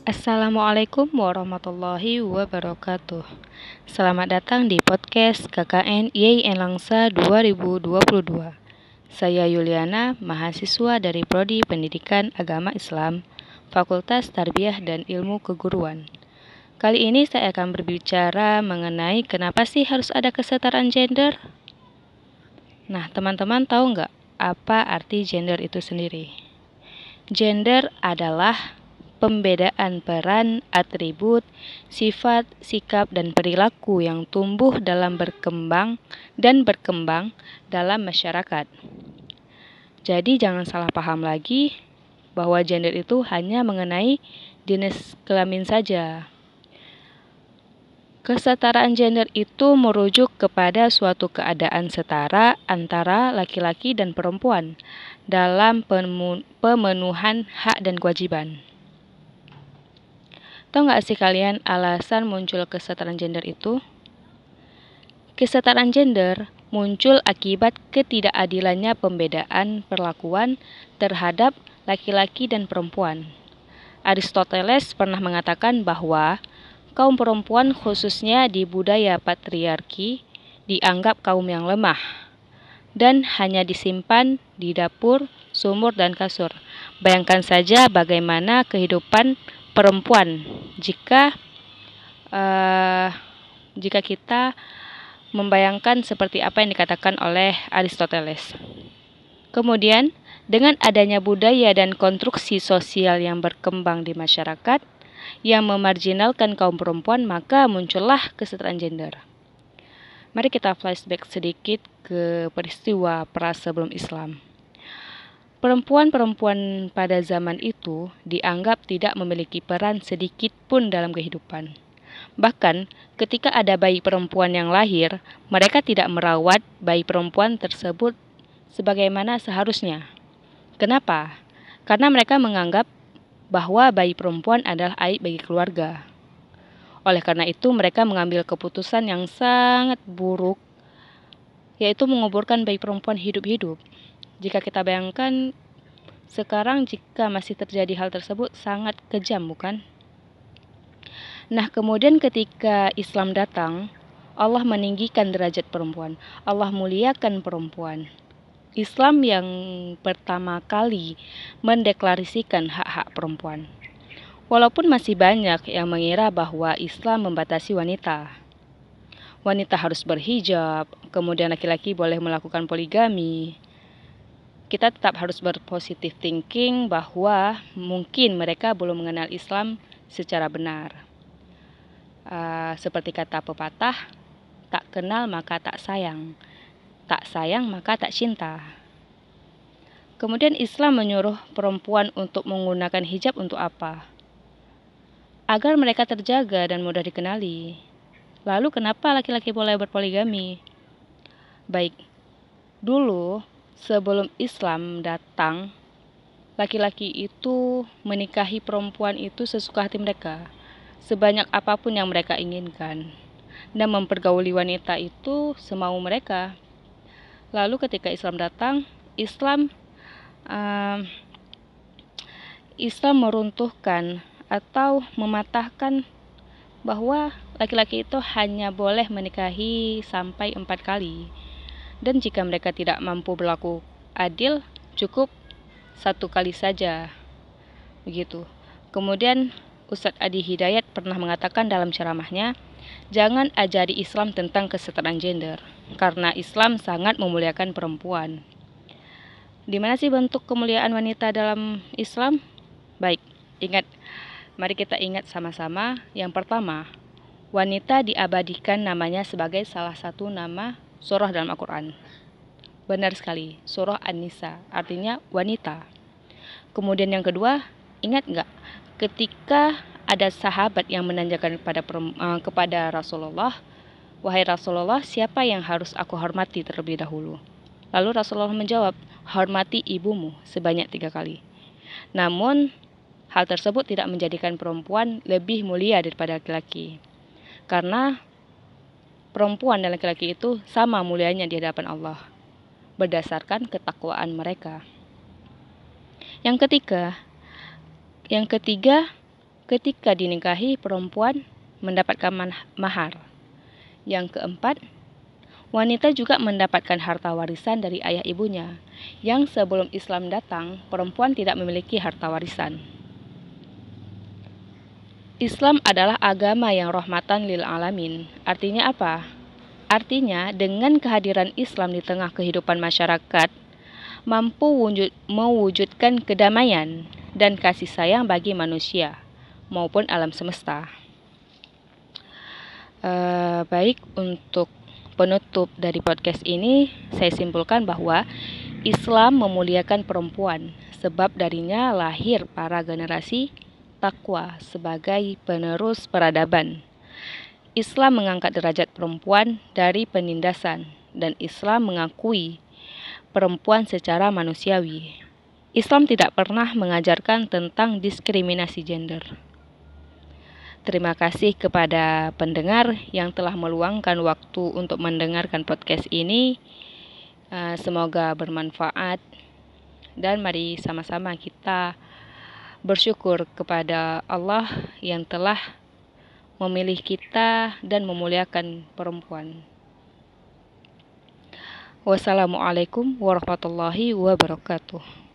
Assalamualaikum warahmatullahi wabarakatuh. Selamat datang di podcast KKN YIN Langsa 2022. Saya Yuliana, mahasiswa dari Prodi Pendidikan Agama Islam, Fakultas Tarbiyah dan Ilmu Keguruan. Kali ini saya akan berbicara mengenai kenapa sih harus ada kesetaraan gender? Nah, teman-teman tahu nggak apa arti gender itu sendiri? Gender adalah pembedaan peran, atribut, sifat, sikap, dan perilaku yang tumbuh dalam berkembang dalam masyarakat. Jadi jangan salah paham lagi bahwa gender itu hanya mengenai jenis kelamin saja. Kesetaraan gender itu merujuk kepada suatu keadaan setara antara laki-laki dan perempuan dalam pemenuhan hak dan kewajiban. Tahu nggak sih kalian alasan muncul kesetaraan gender itu? Kesetaraan gender muncul akibat ketidakadilannya pembedaan perlakuan terhadap laki-laki dan perempuan. Aristoteles pernah mengatakan bahwa kaum perempuan khususnya di budaya patriarki dianggap kaum yang lemah dan hanya disimpan di dapur, sumur, dan kasur. Bayangkan saja bagaimana kehidupan perempuan jika kita membayangkan seperti apa yang dikatakan oleh Aristoteles. Kemudian, dengan adanya budaya dan konstruksi sosial yang berkembang di masyarakat yang memarginalkan kaum perempuan, maka muncullah kesetaraan gender. Mari kita flashback sedikit ke peristiwa pra sebelum Islam. Perempuan-perempuan pada zaman itu dianggap tidak memiliki peran sedikit pun dalam kehidupan. Bahkan, ketika ada bayi perempuan yang lahir, mereka tidak merawat bayi perempuan tersebut sebagaimana seharusnya. Kenapa? Karena mereka menganggap bahwa bayi perempuan adalah aib bagi keluarga. Oleh karena itu, mereka mengambil keputusan yang sangat buruk, yaitu menguburkan bayi perempuan hidup-hidup. Jika kita bayangkan sekarang jika masih terjadi hal tersebut sangat kejam, bukan? Nah, kemudian ketika Islam datang, Allah meninggikan derajat perempuan. Allah muliakan perempuan. Islam yang pertama kali mendeklarasikan hak-hak perempuan. Walaupun masih banyak yang mengira bahwa Islam membatasi wanita. Wanita harus berhijab, kemudian laki-laki boleh melakukan poligami. Kita tetap harus berpositif thinking bahwa mungkin mereka belum mengenal Islam secara benar. Seperti kata pepatah, tak kenal maka tak sayang maka tak cinta. Kemudian Islam menyuruh perempuan untuk menggunakan hijab untuk apa? Agar mereka terjaga dan mudah dikenali. Lalu kenapa laki-laki boleh berpoligami? Baik, dulu sebelum Islam datang, laki-laki itu menikahi perempuan itu sesuka hati mereka, sebanyak apapun yang mereka inginkan, dan mempergauli wanita itu semau mereka. Lalu ketika Islam datang, Islam meruntuhkan atau mematahkan bahwa laki-laki itu hanya boleh menikahi sampai 4 kali. Dan jika mereka tidak mampu berlaku adil, cukup 1 kali saja. Begitu. Kemudian Ustadz Adi Hidayat pernah mengatakan dalam ceramahnya, jangan ajari Islam tentang kesetaraan gender, karena Islam sangat memuliakan perempuan. Di mana sih bentuk kemuliaan wanita dalam Islam? Baik, mari kita ingat sama-sama. Yang pertama, wanita diabadikan namanya sebagai salah satu nama surah dalam Al-Quran. Benar sekali, surah An-Nisa, artinya wanita. Kemudian yang kedua, ingat nggak? Ketika ada sahabat yang menanyakan kepada Rasulullah, wahai Rasulullah, siapa yang harus aku hormati terlebih dahulu? Lalu Rasulullah menjawab, hormati ibumu sebanyak 3 kali. Namun, hal tersebut tidak menjadikan perempuan lebih mulia daripada laki-laki. Karena perempuan dan laki-laki itu sama mulianya di hadapan Allah, berdasarkan ketakwaan mereka. Yang ketiga, ketika dinikahi perempuan mendapatkan mahar. Yang keempat, wanita juga mendapatkan harta warisan dari ayah ibunya, yang sebelum Islam datang, perempuan tidak memiliki harta warisan. Islam adalah agama yang rahmatan lil alamin. Artinya apa? Artinya, dengan kehadiran Islam di tengah kehidupan masyarakat, mampu mewujudkan kedamaian dan kasih sayang bagi manusia maupun alam semesta. Baik, untuk penutup dari podcast ini, saya simpulkan bahwa Islam memuliakan perempuan, sebab darinya lahir para generasi takwa sebagai penerus peradaban. Islam mengangkat derajat perempuan dari penindasan, dan Islam mengakui perempuan secara manusiawi. Islam tidak pernah mengajarkan tentang diskriminasi gender. Terima kasih kepada pendengar yang telah meluangkan waktu untuk mendengarkan podcast ini. Semoga bermanfaat, dan mari sama-sama kita bersyukur kepada Allah yang telah memilih kita dan memuliakan perempuan. Wassalamualaikum warahmatullahi wabarakatuh.